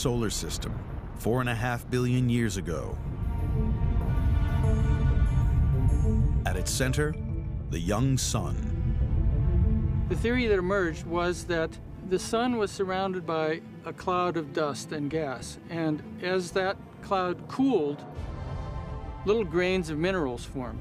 solar system 4.5 billion years ago. At its center, the young sun. The theory that emerged was that the sun was surrounded by a cloud of dust and gas, and as that cloud cooled, little grains of minerals formed.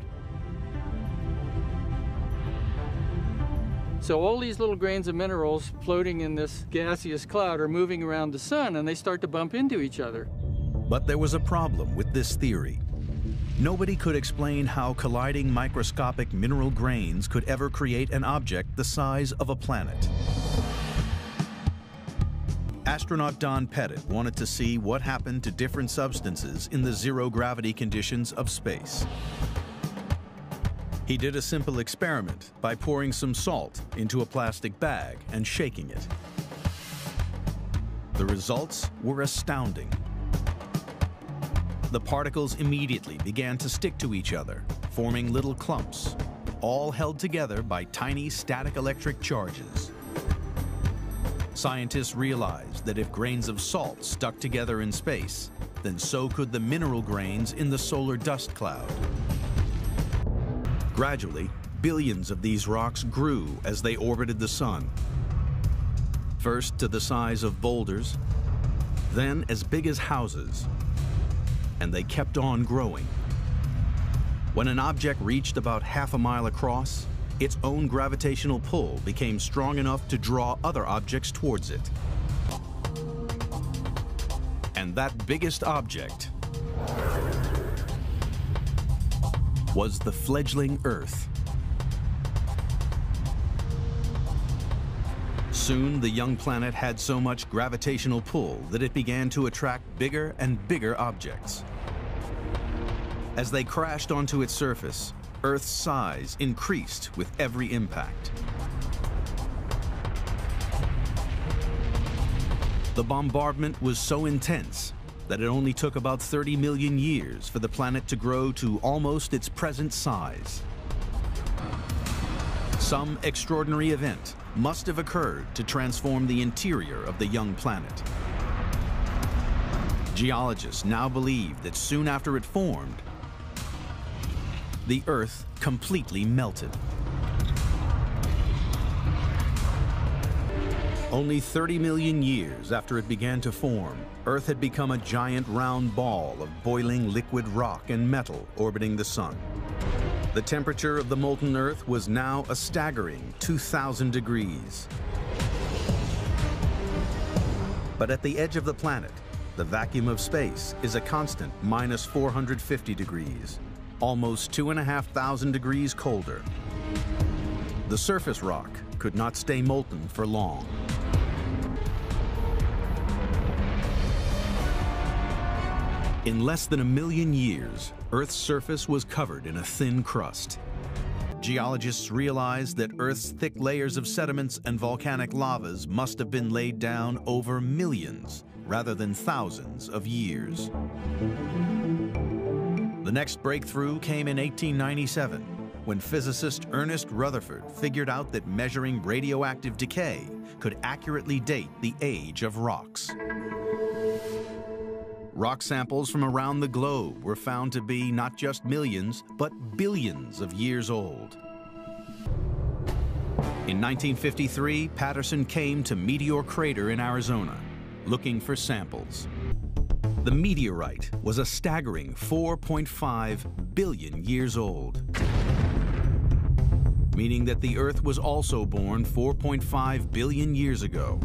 So all these little grains of minerals floating in this gaseous cloud are moving around the sun, and they start to bump into each other. But there was a problem with this theory. Nobody could explain how colliding microscopic mineral grains could ever create an object the size of a planet. Astronaut Don Pettit wanted to see what happened to different substances in the zero-gravity conditions of space. He did a simple experiment by pouring some salt into a plastic bag and shaking it. The results were astounding. The particles immediately began to stick to each other, forming little clumps, all held together by tiny static electric charges. Scientists realized that if grains of salt stuck together in space, then so could the mineral grains in the solar dust cloud. Gradually, billions of these rocks grew as they orbited the sun. First to the size of boulders, then as big as houses. And they kept on growing. When an object reached about half a mile across, its own gravitational pull became strong enough to draw other objects towards it. And that biggest object was the fledgling Earth. Soon, the young planet had so much gravitational pull that it began to attract bigger and bigger objects. As they crashed onto its surface, Earth's size increased with every impact. The bombardment was so intense that it only took about 30 million years for the planet to grow to almost its present size. Some extraordinary event must have occurred to transform the interior of the young planet. Geologists now believe that soon after it formed, the Earth completely melted. Only 30 million years after it began to form, Earth had become a giant round ball of boiling liquid rock and metal orbiting the sun. The temperature of the molten Earth was now a staggering 2,000 degrees. But at the edge of the planet, the vacuum of space is a constant minus 450 degrees, almost 2,500 degrees colder. The surface rock could not stay molten for long. In less than 1 million years, Earth's surface was covered in a thin crust. Geologists realized that Earth's thick layers of sediments and volcanic lavas must have been laid down over millions, rather than thousands of years. The next breakthrough came in 1897, when physicist Ernest Rutherford figured out that measuring radioactive decay could accurately date the age of rocks. Rock samples from around the globe were found to be not just millions, but billions of years old. In 1953, Patterson came to Meteor Crater in Arizona, looking for samples. The meteorite was a staggering 4.5 billion years old, meaning that the Earth was also born 4.5 billion years ago.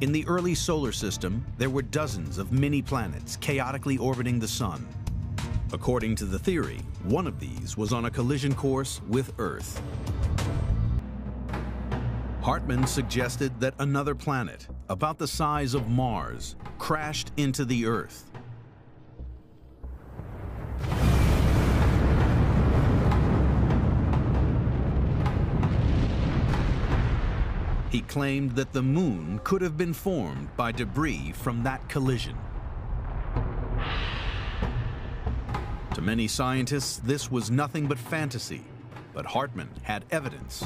In the early solar system, there were dozens of mini-planets chaotically orbiting the sun. According to the theory, one of these was on a collision course with Earth. Hartmann suggested that another planet, about the size of Mars, crashed into the Earth. He claimed that the moon could have been formed by debris from that collision. To many scientists, this was nothing but fantasy, but Hartmann had evidence.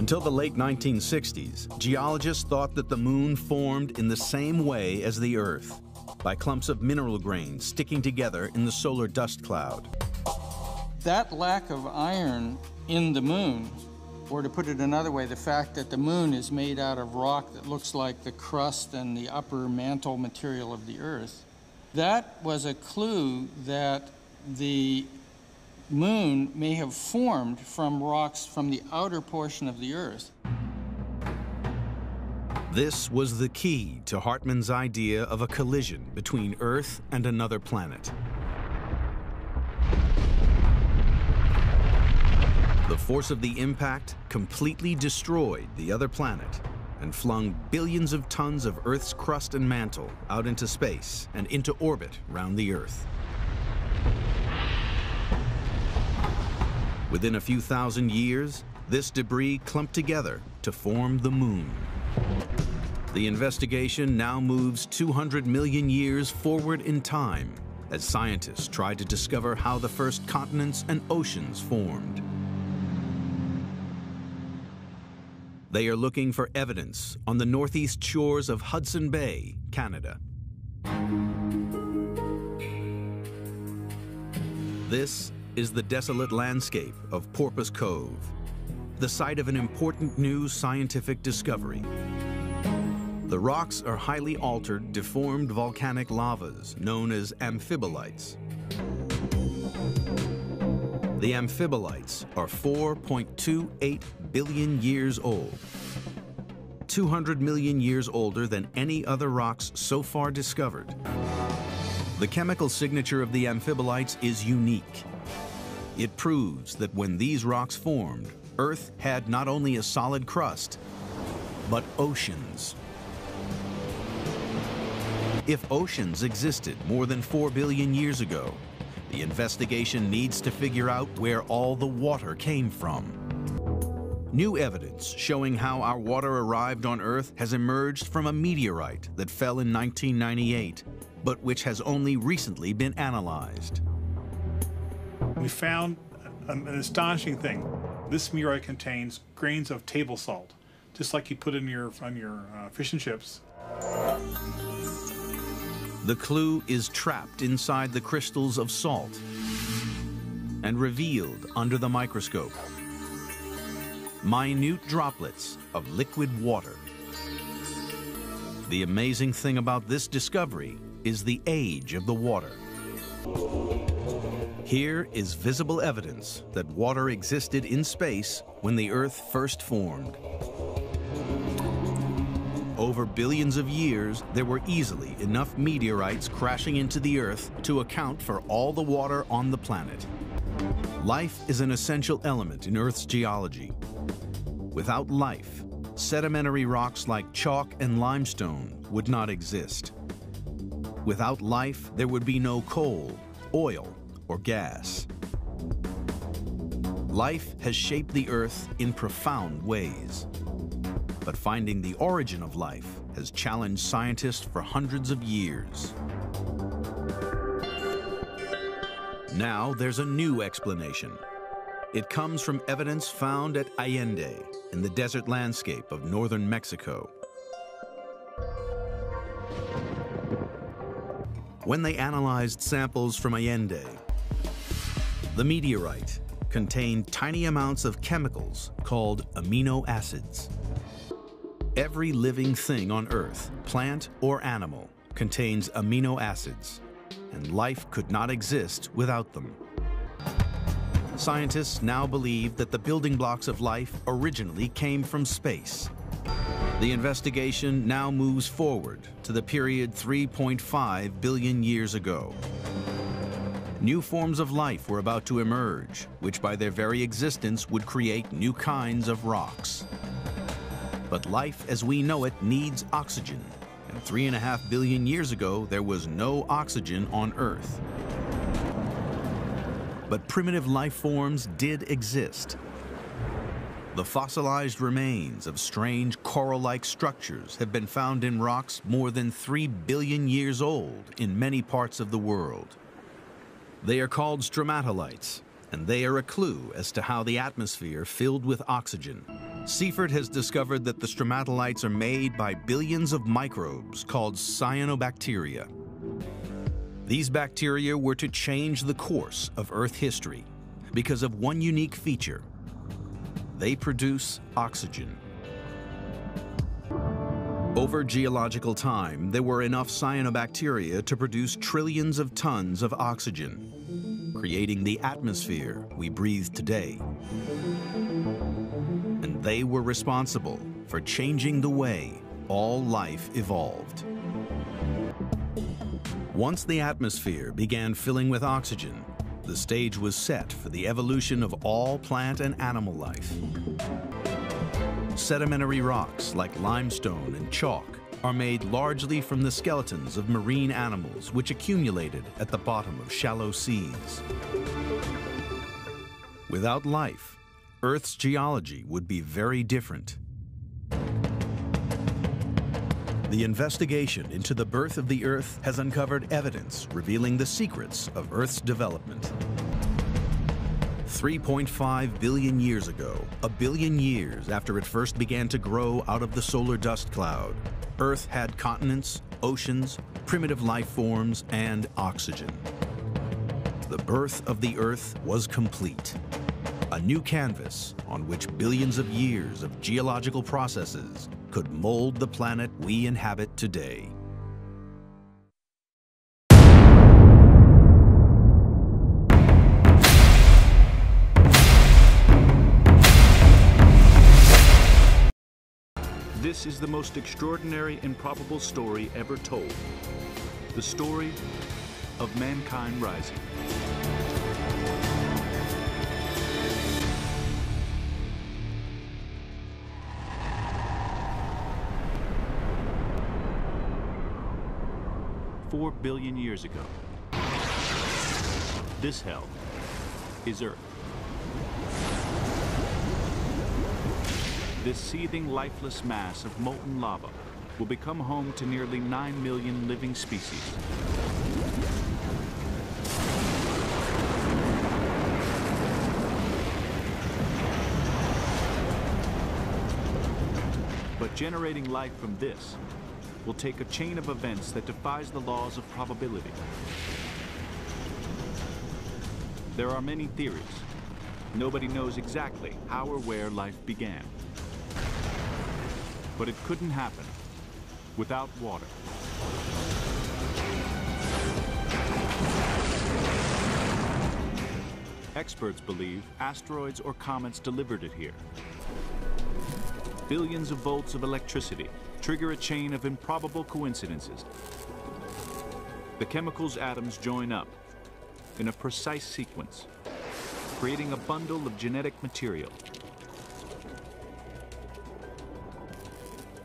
Until the late 1960s, geologists thought that the moon formed in the same way as the Earth, by clumps of mineral grains sticking together in the solar dust cloud. That lack of iron in the moon, or to put it another way, the fact that the moon is made out of rock that looks like the crust and the upper mantle material of the Earth, that was a clue that the moon may have formed from rocks from the outer portion of the Earth. This was the key to Hartmann's idea of a collision between Earth and another planet. The force of the impact completely destroyed the other planet and flung billions of tons of Earth's crust and mantle out into space and into orbit around the Earth. Within a few thousand years, this debris clumped together to form the moon. The investigation now moves 200 million years forward in time as scientists try to discover how the first continents and oceans formed. They are looking for evidence on the northeast shores of Hudson Bay, Canada. This is the desolate landscape of Porpoise Cove, the site of an important new scientific discovery. The rocks are highly altered, deformed volcanic lavas known as amphibolites. The amphibolites are 4.28 billion years old, 200 million years older than any other rocks so far discovered. The chemical signature of the amphibolites is unique. It proves that when these rocks formed, Earth had not only a solid crust, but oceans. If oceans existed more than 4 billion years ago, the investigation needs to figure out where all the water came from. New evidence showing how our water arrived on Earth has emerged from a meteorite that fell in 1998, but which has only recently been analyzed. We found an astonishing thing. This meteorite contains grains of table salt, just like you put in on your fish and chips. The clue is trapped inside the crystals of salt and revealed under the microscope. Minute droplets of liquid water. The amazing thing about this discovery is the age of the water. Here is visible evidence that water existed in space when the Earth first formed. Over billions of years, there were easily enough meteorites crashing into the Earth to account for all the water on the planet. Life is an essential element in Earth's geology. Without life, sedimentary rocks like chalk and limestone would not exist. Without life, there would be no coal, oil, or gas. Life has shaped the Earth in profound ways. But finding the origin of life has challenged scientists for hundreds of years. Now there's a new explanation. It comes from evidence found at Allende in the desert landscape of northern Mexico. When they analyzed samples from Allende, the meteorite contained tiny amounts of chemicals called amino acids. Every living thing on Earth, plant or animal, contains amino acids, and life could not exist without them. Scientists now believe that the building blocks of life originally came from space. The investigation now moves forward to the period 3.5 billion years ago. New forms of life were about to emerge, which by their very existence would create new kinds of rocks. But life as we know it needs oxygen, and 3.5 billion years ago, there was no oxygen on Earth. But primitive life forms did exist. The fossilized remains of strange coral-like structures have been found in rocks more than 3 billion years old in many parts of the world. They are called stromatolites, and they are a clue as to how the atmosphere filled with oxygen Seifert has discovered that the stromatolites are made by billions of microbes called cyanobacteria. These bacteria were to change the course of Earth history because of one unique feature. They produce oxygen. Over geological time, there were enough cyanobacteria to produce trillions of tons of oxygen, creating the atmosphere we breathe today. And they were responsible for changing the way all life evolved. Once the atmosphere began filling with oxygen, the stage was set for the evolution of all plant and animal life. Sedimentary rocks like limestone and chalk are made largely from the skeletons of marine animals which accumulated at the bottom of shallow seas. Without life, Earth's geology would be very different. The investigation into the birth of the Earth has uncovered evidence revealing the secrets of Earth's development. 3.5 billion years ago, a billion years after it first began to grow out of the solar dust cloud, Earth had continents, oceans, primitive life forms, and oxygen. The birth of the Earth was complete. A new canvas on which billions of years of geological processes could mold the planet we inhabit today. This is the most extraordinary and probable story ever told. The story of mankind rising. "4 billion years ago, this hell is Earth. This seething, lifeless mass of molten lava will become home to nearly 9 million living species. But generating life from this will take a chain of events that defies the laws of probability. There are many theories. Nobody knows exactly how or where life began. But it couldn't happen without water. Experts believe asteroids or comets delivered it here. Billions of volts of electricity trigger a chain of improbable coincidences. The chemicals' atoms join up in a precise sequence, creating a bundle of genetic material.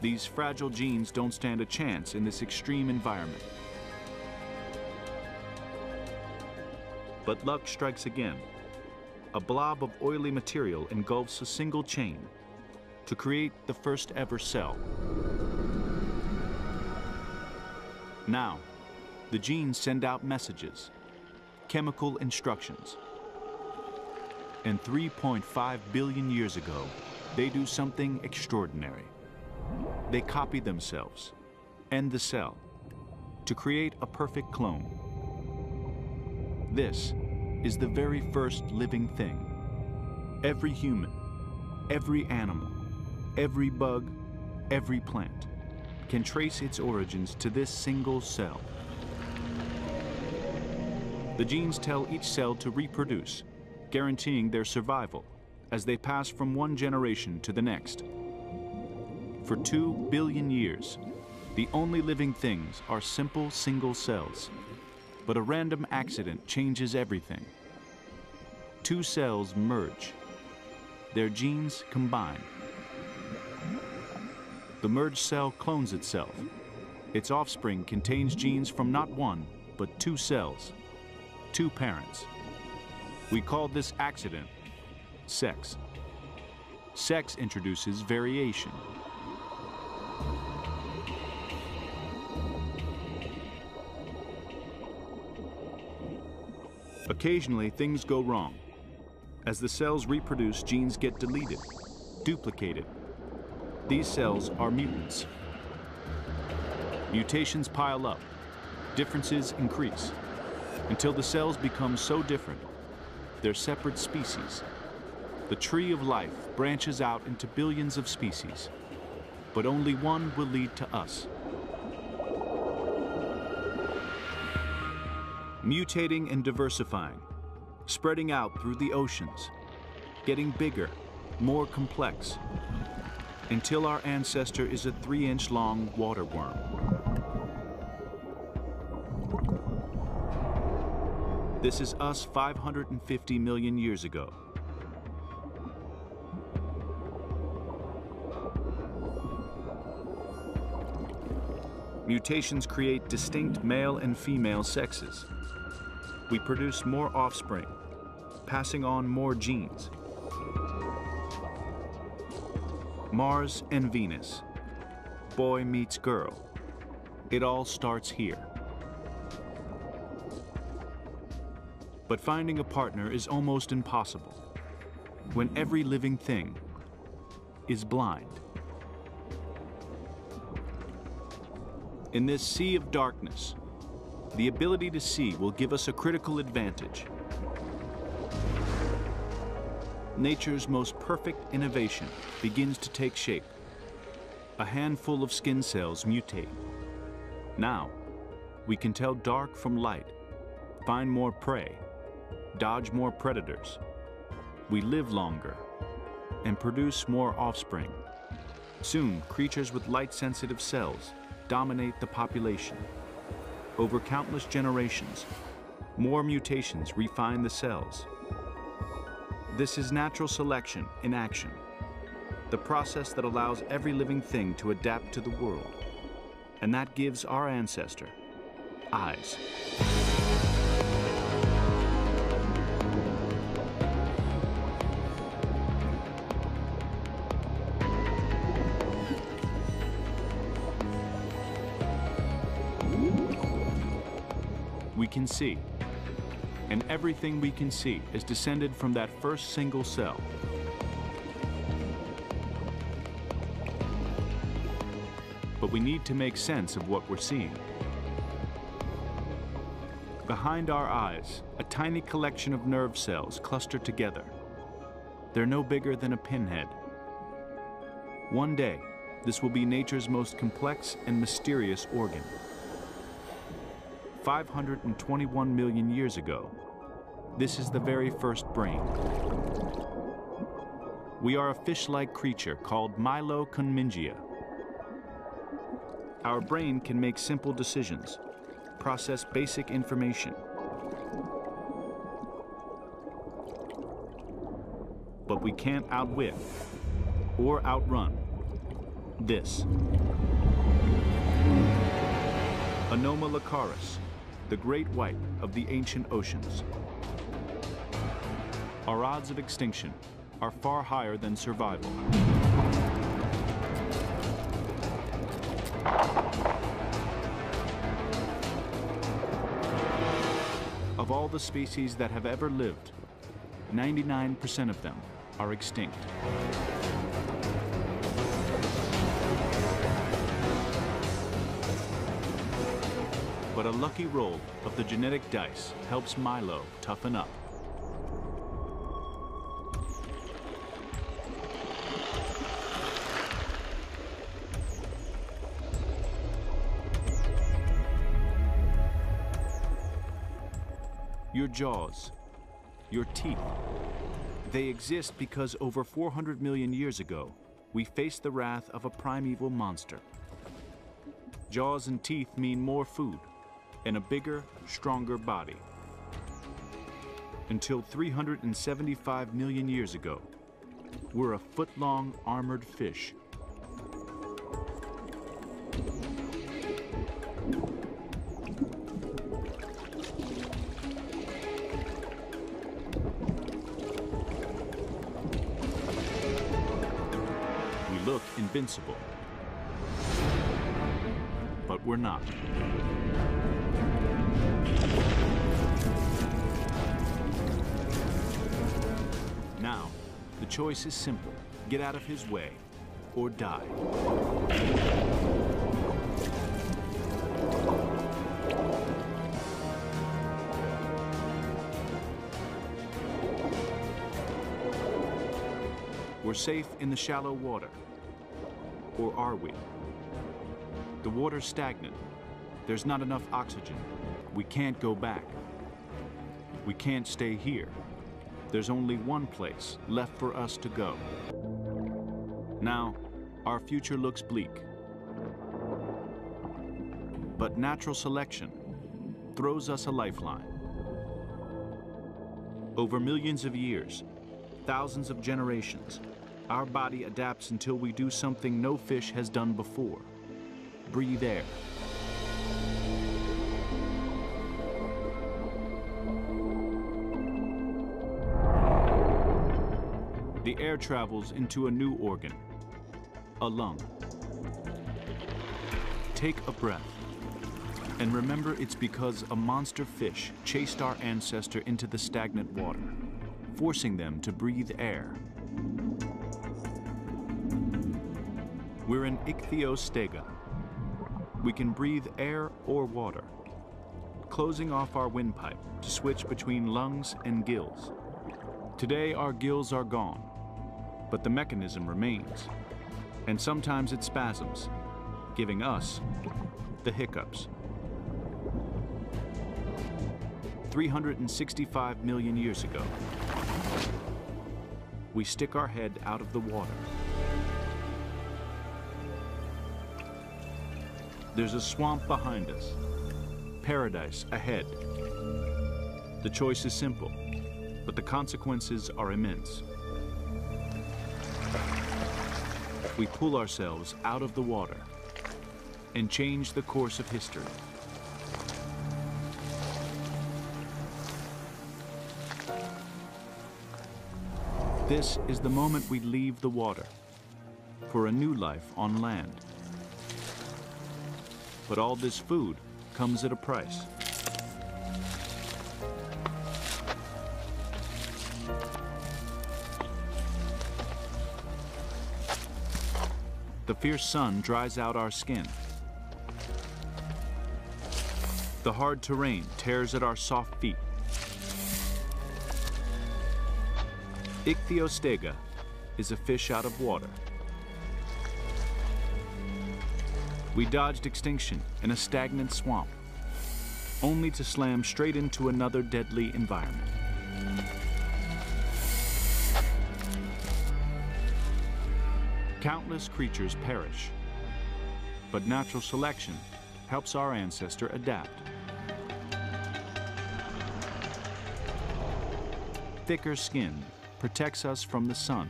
These fragile genes don't stand a chance in this extreme environment. But luck strikes again. A blob of oily material engulfs a single chain to create the first ever cell. Now, the genes send out messages, chemical instructions. And 3.5 billion years ago, they do something extraordinary. They copy themselves and the cell to create a perfect clone. This is the very first living thing. Every human, every animal, every bug, every plant can trace its origins to this single cell. The genes tell each cell to reproduce, guaranteeing their survival as they pass from one generation to the next. For 2 billion years, the only living things are simple single cells. But a random accident changes everything. 2 cells merge. Their genes combine. The merged cell clones itself. Its offspring contains genes from not 1, but 2 cells, 2 parents. We call this accident sex. Sex introduces variation. Occasionally, things go wrong. As the cells reproduce, genes get deleted. duplicated. These cells are mutants. Mutations pile up, differences increase, until the cells become so different, they're separate species. The tree of life branches out into billions of species, but only one will lead to us. Mutating and diversifying, spreading out through the oceans, getting bigger, more complex, until our ancestor is a 3-inch long water worm. This is us 550 million years ago. Mutations create distinct male and female sexes. We produce more offspring, passing on more genes. Mars and Venus, boy meets girl. It all starts here. But finding a partner is almost impossible when every living thing is blind. In this sea of darkness, the ability to see will give us a critical advantage. Nature's most perfect innovation begins to take shape. A handful of skin cells mutate. Now, we can tell dark from light, find more prey, dodge more predators. We live longer and produce more offspring. Soon, creatures with light-sensitive cells dominate the population. Over countless generations, more mutations refine the cells. This is natural selection in action, the process that allows every living thing to adapt to the world. And that gives our ancestor eyes. We can see, and everything we can see is descended from that first single cell. But we need to make sense of what we're seeing. Behind our eyes, a tiny collection of nerve cells cluster together. They're no bigger than a pinhead. One day, this will be nature's most complex and mysterious organ. 521 million years ago, this is the very first brain. We are a fish-like creature called Mylocunmingia. Our brain can make simple decisions, process basic information. But we can't outwit or outrun this. Anomalocaris, the great white of the ancient oceans. Our odds of extinction are far higher than survival. Of all the species that have ever lived, 99% of them are extinct. But a lucky roll of the genetic dice helps Milo toughen up. Your jaws, your teeth, they exist because over 400 million years ago, we faced the wrath of a primeval monster. Jaws and teeth mean more food and a bigger, stronger body. Until 375 million years ago, we're a foot-long armored fish. We look invincible, but we're not. Now, the choice is simple. get out of his way, or die. We're safe in the shallow water. Or are we? The water's stagnant. There's not enough oxygen. We can't go back. We can't stay here. There's only one place left for us to go. Now, our future looks bleak. But natural selection throws us a lifeline. Over millions of years, thousands of generations, our body adapts until we do something no fish has done before: breathe air. The air travels into a new organ, a lung. Take a breath, and remember it's because a monster fish chased our ancestor into the stagnant water, forcing them to breathe air. We're an Ichthyostega. We can breathe air or water, closing off our windpipe to switch between lungs and gills. Today, our gills are gone, but the mechanism remains, and sometimes it spasms, giving us the hiccups. 365 million years ago, we stick our head out of the water. There's a swamp behind us, paradise ahead. The choice is simple, but the consequences are immense. We pull ourselves out of the water and change the course of history. This is the moment we leave the water for a new life on land. But all this food comes at a price. The fierce sun dries out our skin. The hard terrain tears at our soft feet. Ichthyostega is a fish out of water. We dodged extinction in a stagnant swamp, only to slam straight into another deadly environment. Countless creatures perish, but natural selection helps our ancestor adapt. Thicker skin protects us from the sun.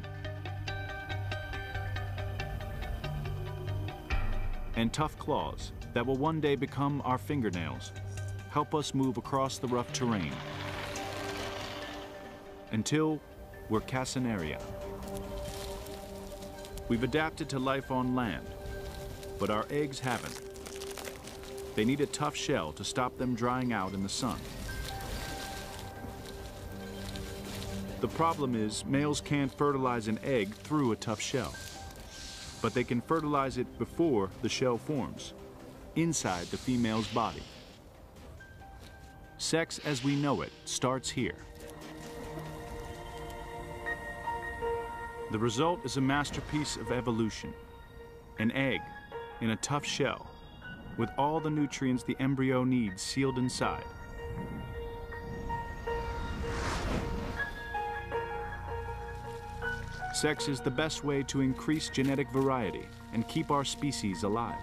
And tough claws that will one day become our fingernails help us move across the rough terrain until we're Casenaria. We've adapted to life on land, but our eggs haven't. They need a tough shell to stop them drying out in the sun. The problem is males can't fertilize an egg through a tough shell, but they can fertilize it before the shell forms, inside the female's body. Sex as we know it starts here. The result is a masterpiece of evolution, an egg in a tough shell with all the nutrients the embryo needs sealed inside. Sex is the best way to increase genetic variety and keep our species alive.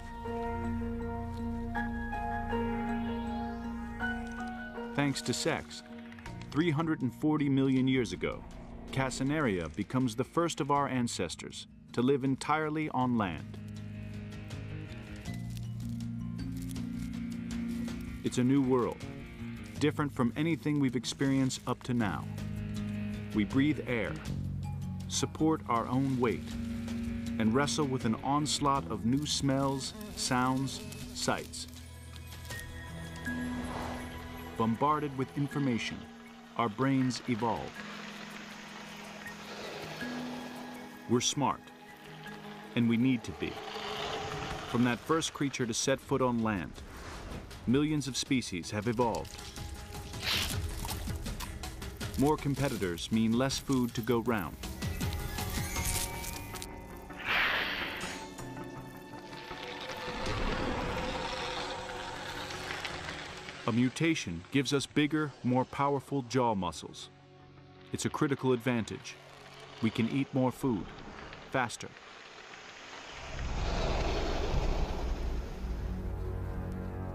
Thanks to sex, 340 million years ago, Casenaria becomes the first of our ancestors to live entirely on land. It's a new world, different from anything we've experienced up to now. We breathe air, support our own weight, and wrestle with an onslaught of new smells, sounds, sights. Bombarded with information, our brains evolve. We're smart, and we need to be. From that first creature to set foot on land, millions of species have evolved. More competitors mean less food to go round. A mutation gives us bigger, more powerful jaw muscles. It's a critical advantage. We can eat more food, faster.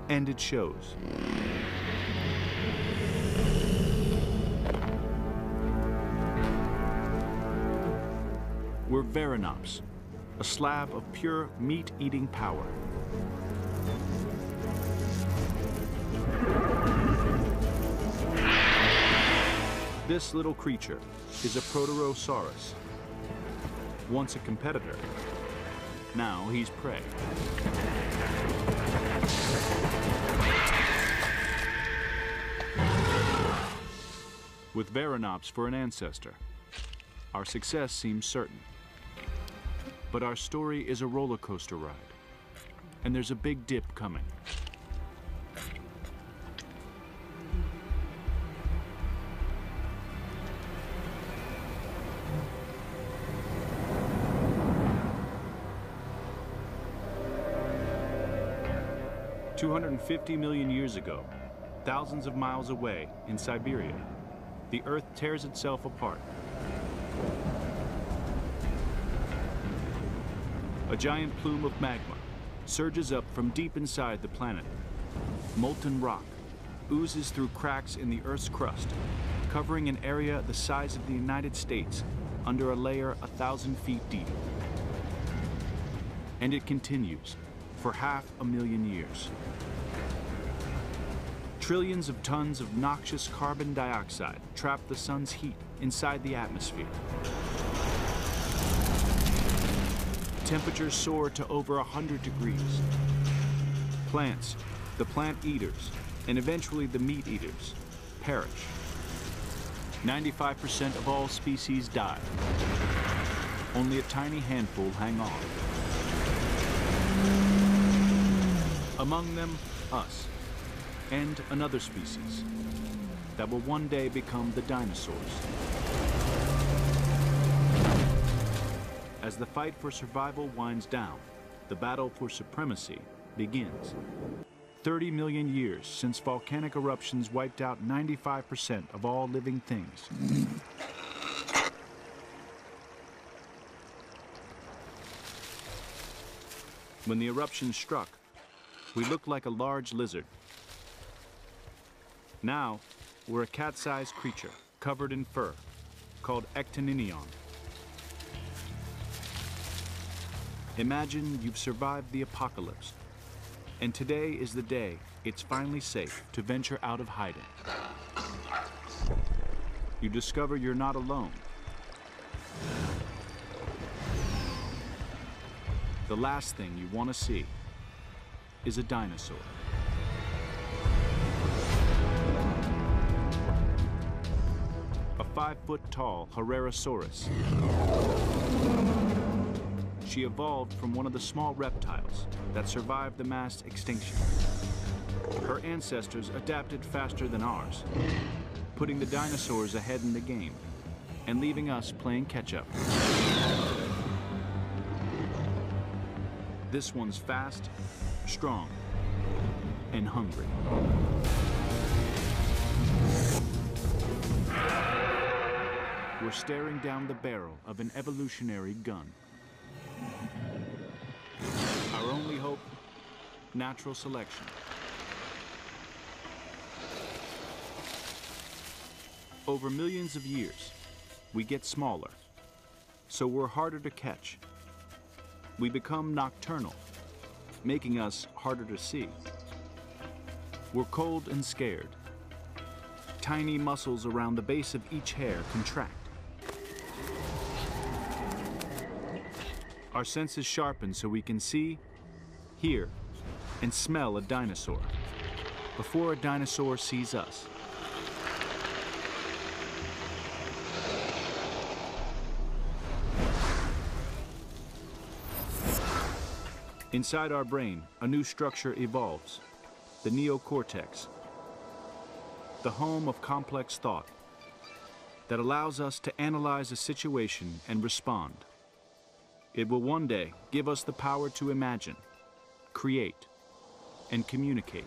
And it shows. We're Varanops, a slab of pure meat-eating power. This little creature is a Proterosaurus. Once a competitor, now he's prey. With Varanops for an ancestor, our success seems certain. But our story is a roller coaster ride, and there's a big dip coming. "250 million years ago, thousands of miles away in Siberia, the Earth tears itself apart. A giant plume of magma surges up from deep inside the planet. Molten rock oozes through cracks in the Earth's crust, covering an area the size of the United States under a layer 1,000 feet deep. And it continues for 500,000 years. Trillions of tons of noxious carbon dioxide trap the sun's heat inside the atmosphere. Temperatures soar to over 100 degrees. Plants, the plant eaters, and eventually the meat eaters, perish. 95% of all species die. Only a tiny handful hang on. Among them, us, and another species that will one day become the dinosaurs. As the fight for survival winds down, the battle for supremacy begins. 30 million years since volcanic eruptions wiped out 95% of all living things. When the eruption struck, we looked like a large lizard. Now, we're a cat-sized creature covered in fur called Ectoninion. Imagine you've survived the apocalypse, and today is the day it's finally safe to venture out of hiding. You discover you're not alone. The last thing you want to see is a dinosaur. A 5-foot-tall Herrerasaurus. She evolved from one of the small reptiles that survived the mass extinction. Her ancestors adapted faster than ours, putting the dinosaurs ahead in the game and leaving us playing catch-up. This one's fast, strong, and hungry. We're staring down the barrel of an evolutionary gun. Our only hope, natural selection. Over millions of years, we get smaller, so we're harder to catch. We become nocturnal, making us harder to see. We're cold and scared. Tiny muscles around the base of each hair contract. Our senses sharpen so we can see, hear, and smell a dinosaur before a dinosaur sees us. Inside our brain, a new structure evolves, the neocortex, the home of complex thought that allows us to analyze a situation and respond. It will one day give us the power to imagine, create, and communicate.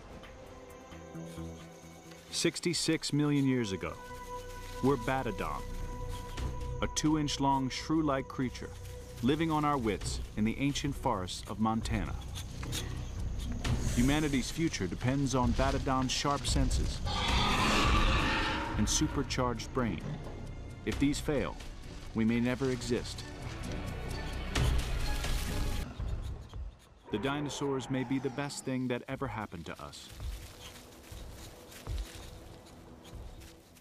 66 million years ago, we're Batodon, a 2-inch long shrew-like creature living on our wits in the ancient forests of Montana. Humanity's future depends on Batodon's sharp senses and supercharged brain. If these fail, we may never exist. The dinosaurs may be the best thing that ever happened to us.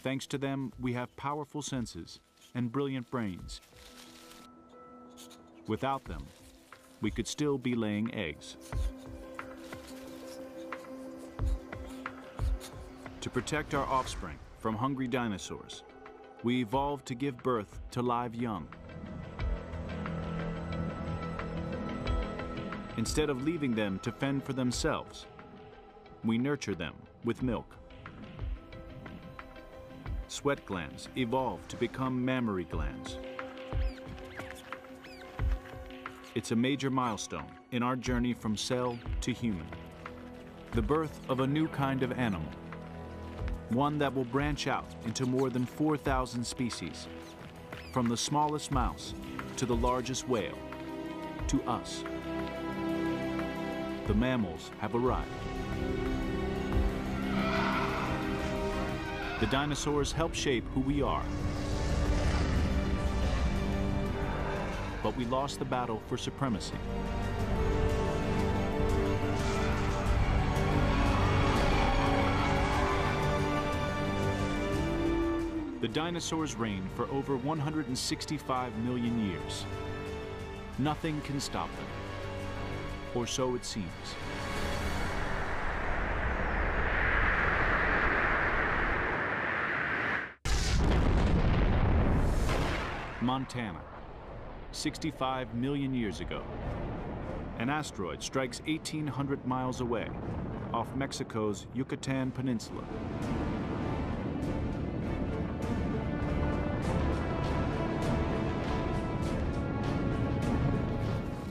Thanks to them, we have powerful senses and brilliant brains. Without them, we could still be laying eggs. To protect our offspring from hungry dinosaurs, we evolved to give birth to live young. Instead of leaving them to fend for themselves, we nurture them with milk. Sweat glands evolved to become mammary glands. It's a major milestone in our journey from cell to human. The birth of a new kind of animal, one that will branch out into more than 4,000 species, from the smallest mouse to the largest whale, to us. The mammals have arrived. The dinosaurs help shape who we are. But we lost the battle for supremacy. The dinosaurs reigned for over 165 million years. Nothing can stop them, or so it seems. Montana, 65 million years ago. An asteroid strikes 1,800 miles away, off Mexico's Yucatan Peninsula.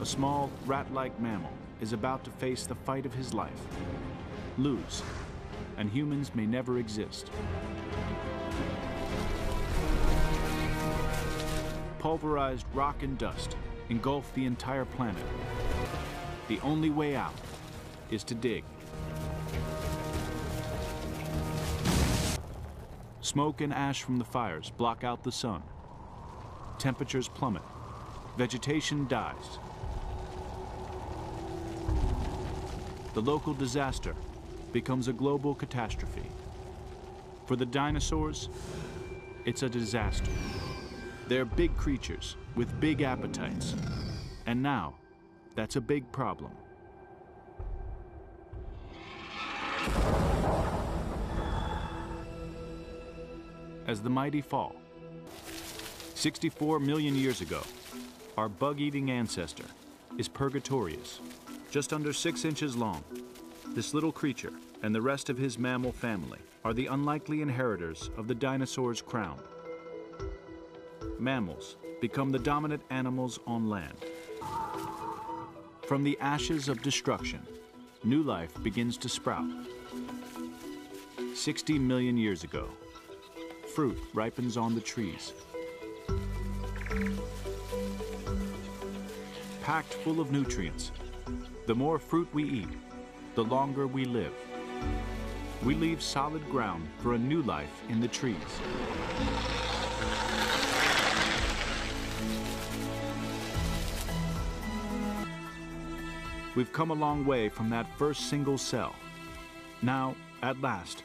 A small, rat-like mammal is about to face the fight of his life, lose, and humans may never exist. Pulverized rock and dust engulf the entire planet. The only way out is to dig. Smoke and ash from the fires block out the sun. Temperatures plummet. Vegetation dies. The local disaster becomes a global catastrophe. For the dinosaurs, it's a disaster. They're big creatures with big appetites. And now, that's a big problem. As the mighty fall, 64 million years ago, our bug-eating ancestor is Purgatorius, just under 6 inches long. This little creature and the rest of his mammal family are the unlikely inheritors of the dinosaur's crown. Mammals become the dominant animals on land. From the ashes of destruction, new life begins to sprout. 60 million years ago, fruit ripens on the trees. Packed full of nutrients, the more fruit we eat, the longer we live. We leave solid ground for a new life in the trees. We've come a long way from that first single cell. Now, at last,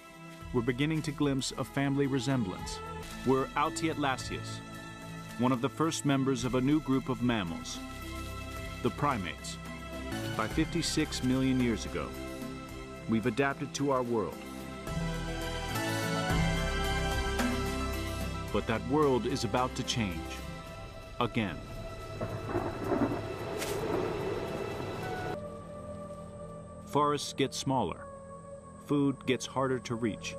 we're beginning to glimpse a family resemblance. We're Altiatlacius, one of the first members of a new group of mammals, the primates. By 56 million years ago, we've adapted to our world. But that world is about to change, again. Forests get smaller. Food gets harder to reach.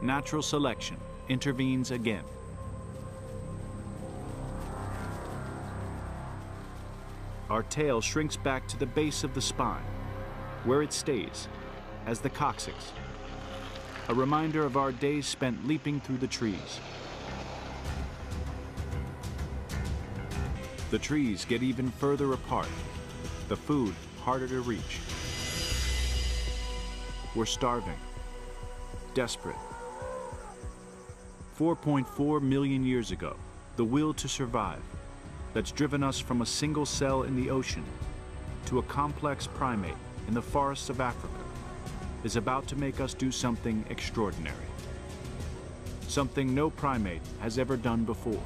Natural selection intervenes again. Our tail shrinks back to the base of the spine, where it stays, as the coccyx, a reminder of our days spent leaping through the trees. The trees get even further apart, the food harder to reach. We're starving, desperate. 4.4 million years ago, the will to survive that's driven us from a single cell in the ocean to a complex primate in the forests of Africa is about to make us do something extraordinary. Something no primate has ever done before.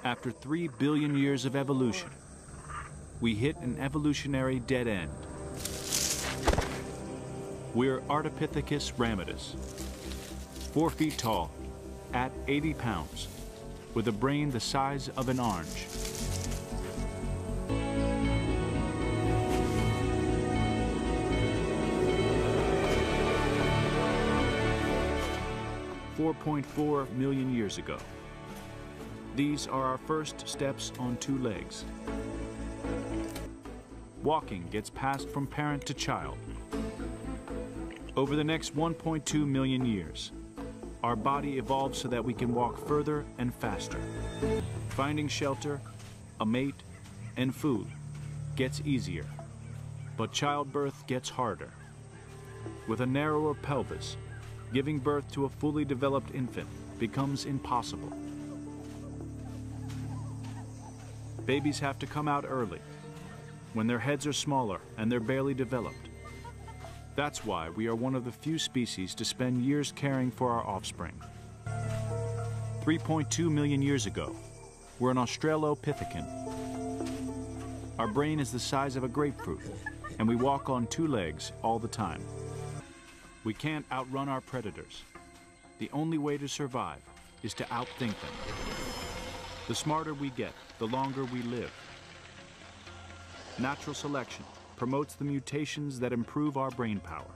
After 3 billion years of evolution, we hit an evolutionary dead end. We're Ardipithecus ramidus, 4 feet tall, at 80 pounds, with a brain the size of an orange. $4.4 million years ago. These are our first steps on 2 legs. Walking gets passed from parent to child. Over the next 1.2 million years, our body evolves so that we can walk further and faster. Finding shelter, a mate, and food gets easier, but childbirth gets harder. With a narrower pelvis, giving birth to a fully developed infant becomes impossible. Babies have to come out early, when their heads are smaller and they're barely developed. That's why we are one of the few species to spend years caring for our offspring. 3.2 million years ago, we're an Australopithecine. Our brain is the size of a grapefruit, and we walk on 2 legs all the time. We can't outrun our predators. The only way to survive is to outthink them. The smarter we get, the longer we live. Natural selection promotes the mutations that improve our brain power,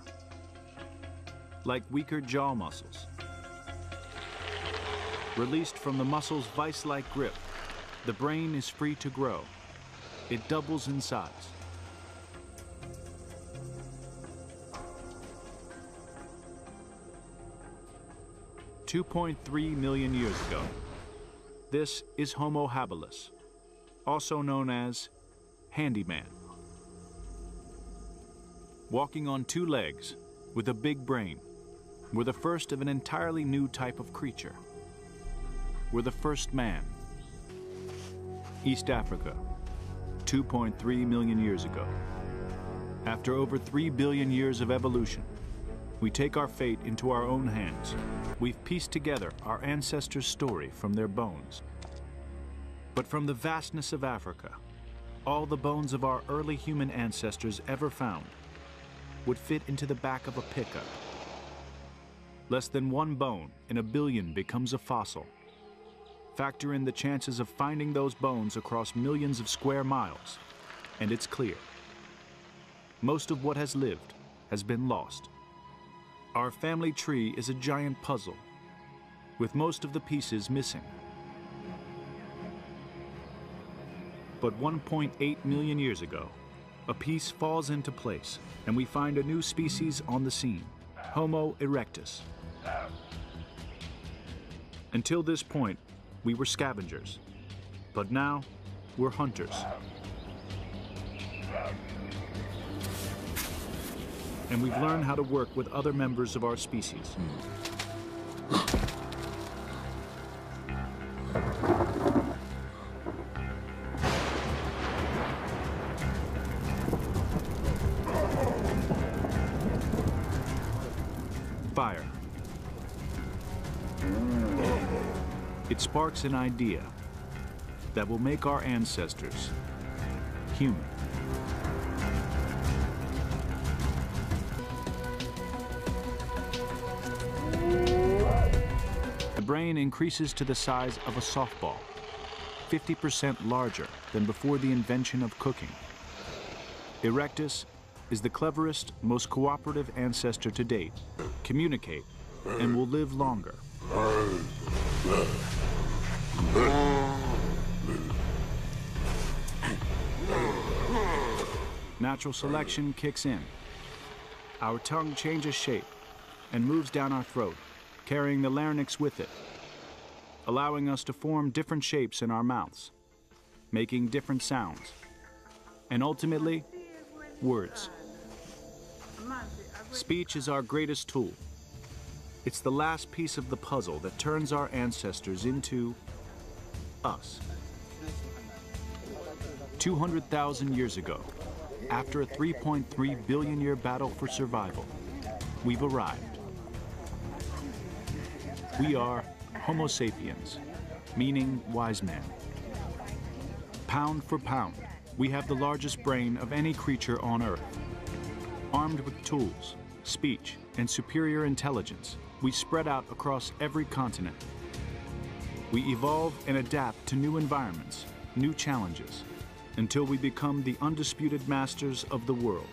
like weaker jaw muscles. Released from the muscle's vice-like grip, the brain is free to grow. It doubles in size. $2.3 million years ago, this is Homo habilis, also known as handyman. Walking on 2 legs, with a big brain, we're the first of an entirely new type of creature. We're the first man. East Africa, 2.3 million years ago. After over 3 billion years of evolution, we take our fate into our own hands. We've pieced together our ancestors' story from their bones. But from the vastness of Africa, all the bones of our early human ancestors ever found would fit into the back of a pickup. Less than 1 bone in a billion becomes a fossil. Factor in the chances of finding those bones across millions of square miles, and it's clear. Most of what has lived has been lost. Our family tree is a giant puzzle, with most of the pieces missing. But 1.8 million years ago, a piece falls into place, and we find a new species on the scene, Homo erectus. Until this point, we were scavengers, but now we're hunters. And we've learned how to work with other members of our species. Fire. It sparks an idea that will make our ancestors human. The brain increases to the size of a softball. 50% larger than before the invention of cooking. Erectus is the cleverest, most cooperative ancestor to date, communicate, and will live longer. Natural selection kicks in. Our tongue changes shape and moves down our throat, carrying the larynx with it, allowing us to form different shapes in our mouths, making different sounds, and ultimately, words. Speech is our greatest tool. It's the last piece of the puzzle that turns our ancestors into us. 200,000 years ago, after a 3.3 billion year battle for survival, we've arrived. We are Homo sapiens, meaning wise men. Pound for pound, we have the largest brain of any creature on Earth. Armed with tools, speech, and superior intelligence, we spread out across every continent. We evolve and adapt to new environments, new challenges, until we become the undisputed masters of the world.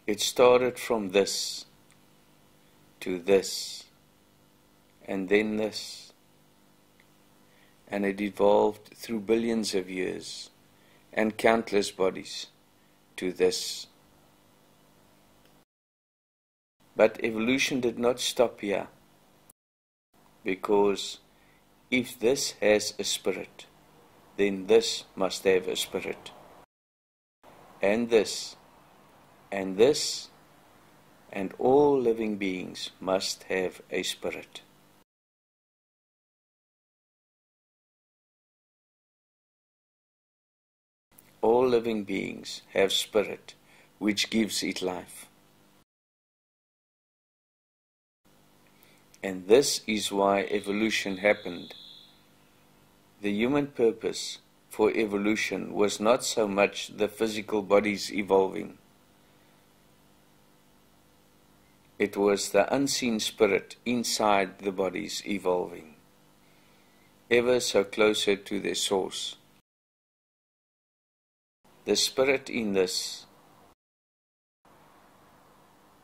It started from this to this, and then this, and it evolved through billions of years and countless bodies to this. But evolution did not stop here, because if this has a spirit, then this must have a spirit, and this, and this, and all living beings must have a spirit. All living beings have spirit, which gives it life. And this is why evolution happened. The human purpose for evolution was not so much the physical bodies evolving. It was the unseen spirit inside the bodies evolving, ever so closer to their source. The spirit in this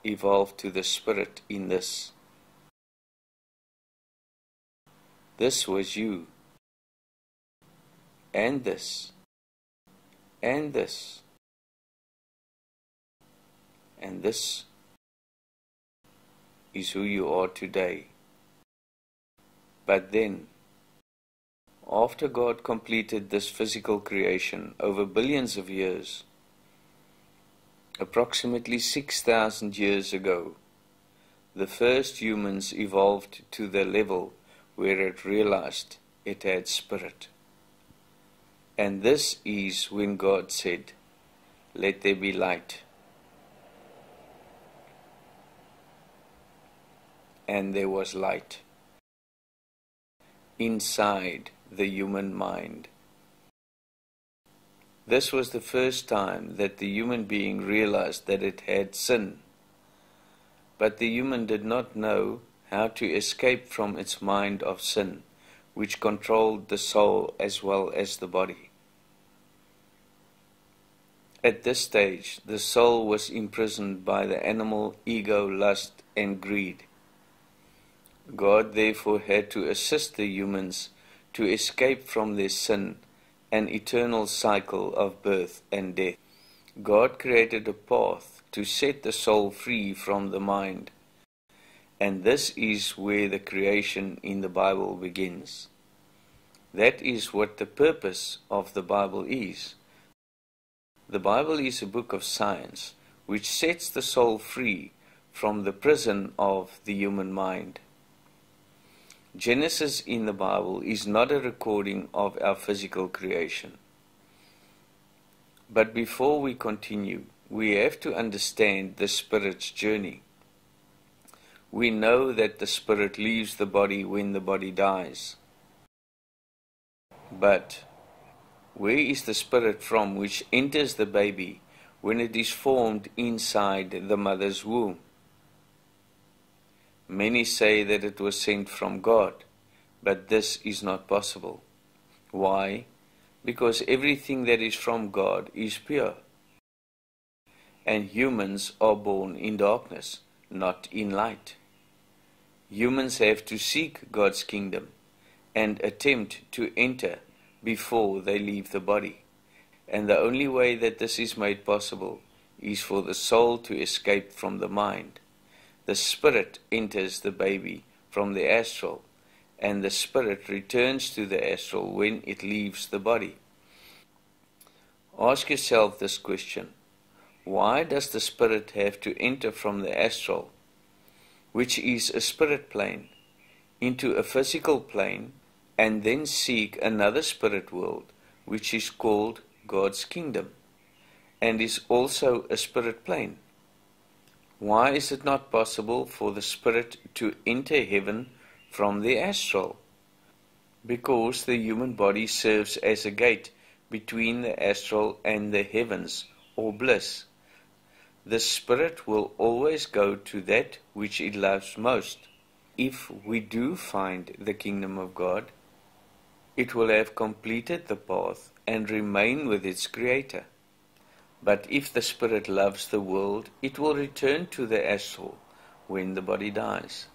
evolved to the spirit in this. This was you, and this, and this, and this is who you are today. But then, after God completed this physical creation over billions of years, approximately 6,000 years ago, the first humans evolved to the level where it realized it had spirit. And this is when God said, "Let there be light." And there was light inside the human mind. This was the first time that the human being realized that it had sin. But the human did not know how to escape from its mind of sin, which controlled the soul as well as the body. At this stage, the soul was imprisoned by the animal ego, lust, and greed. God therefore had to assist the humans to escape from their sin and eternal cycle of birth and death. God created a path to set the soul free from the mind, and this is where the creation in the Bible begins. That is what the purpose of the Bible is. The Bible is a book of science which sets the soul free from the prison of the human mind. Genesis in the Bible is not a recording of our physical creation. But before we continue, we have to understand the spirit's journey. We know that the spirit leaves the body when the body dies. But where is the spirit from which enters the baby when it is formed inside the mother's womb? Many say that it was sent from God, but this is not possible. Why? Because everything that is from God is pure. And humans are born in darkness, not in light. Humans have to seek God's kingdom and attempt to enter before they leave the body. And the only way that this is made possible is for the soul to escape from the mind. The spirit enters the baby from the astral, and the spirit returns to the astral when it leaves the body. Ask yourself this question: why does the spirit have to enter from the astral, which is a spirit plane, into a physical plane, and then seek another spirit world, which is called God's kingdom, and is also a spirit plane? Why is it not possible for the spirit to enter heaven from the astral? Because the human body serves as a gate between the astral and the heavens, or bliss. The spirit will always go to that which it loves most. If we do find the kingdom of God, it will have completed the path and remain with its Creator. But if the spirit loves the world, it will return to the astral when the body dies.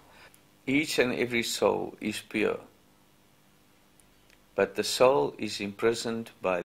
Each and every soul is pure, but the soul is imprisoned by